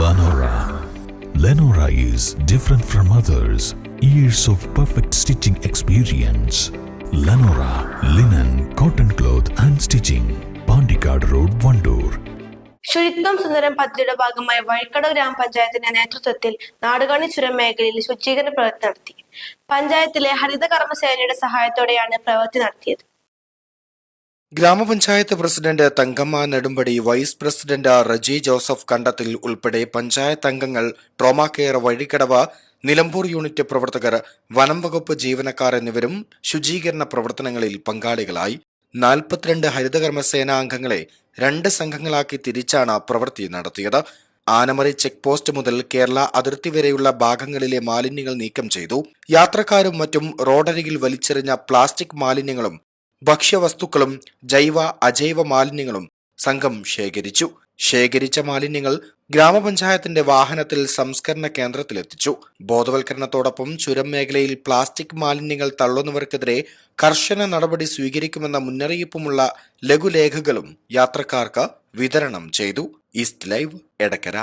Lenora. Lenora is different from others. Years of perfect stitching experience. Lenora linen, cotton cloth and stitching. Pandikad Road, Vandoor. ശുചിത്വം സുന്ദരം പദ്ധതിയുടെ ഭാഗമായി വഴിക്കടവ് ഗ്രാമപഞ്ചായത്തിന്റെ നേതൃത്വത്തിൽ നാടുകാണി ചുരം മേഖലയിൽ ശുചീകരണ പ്രവൃത്തി നടത്തി. പഞ്ചായത്തിലെ ഹരിത കർമ്മസേനയുടെ സഹായത്തോടെയാണ് പ്രവൃത്തി നടത്തിയത്. ഗ്രാമപഞ്ചായത്ത് president Thankamma Nedumpadi, vice president Reji Joseph Kandathil ഉൾപ്പെടെ പഞ്ചായത്ത് അംഗങ്ങൾ, trauma care Vazhikkadavu, Nilambur unit പ്രവർത്തകർ, വനം വകുപ്പ് ജീവനക്കാർ എന്നിവരും ശുചീകരണ പ്രവർത്തനങ്ങളിൽ പങ്കാളികളായി. 42 ഹരിതകർമ്മസേനാ അംഗങ്ങളെ 2 സംഘങ്ങളാക്കി തിരിച്ചാണ് പ്രവൃത്തി നടത്തിയത്. ആനമറി ചെക്ക് പോസ്റ്റ് മുതൽ കേരള അതിർത്തി വരെയുള്ള ഭാഗങ്ങളിലെ മാലിന്യങ്ങൾ നീക്കം ചെയ്തു. യാത്രക്കാരും മറ്റും റോഡരികിൽ വലിച്ചെറിഞ്ഞ പ്ലാസ്റ്റിക് മാലിന്യങ്ങളും ഭക്ഷ്യവസ്തുക്കളും ജൈവ അജൈവ മാലിന്യങ്ങളും സംഘം ശേഖരിച്ചു. ശേഖരിച്ച മാലിന്യങ്ങൾ ഗ്രാമപഞ്ചായത്തിന്റെ വാഹനത്തിൽ സംസ്കരണ കേന്ദ്രത്തിലെത്തിച്ചു. ബോധവൽക്കരണത്തോടൊപ്പം ചുരം മേഖലയിൽ പ്ലാസ്റ്റിക് മാലിന്യങ്ങൾ തള്ളുന്നവർക്കെതിരെ കർശന നടപടി സ്വീകരിക്കുമെന്ന മുന്നറിയിപ്പുമുള്ള ലഘുലേഖകളും യാത്രക്കാർക്ക് വിതരണം ചെയ്തു. East live, Edakkara.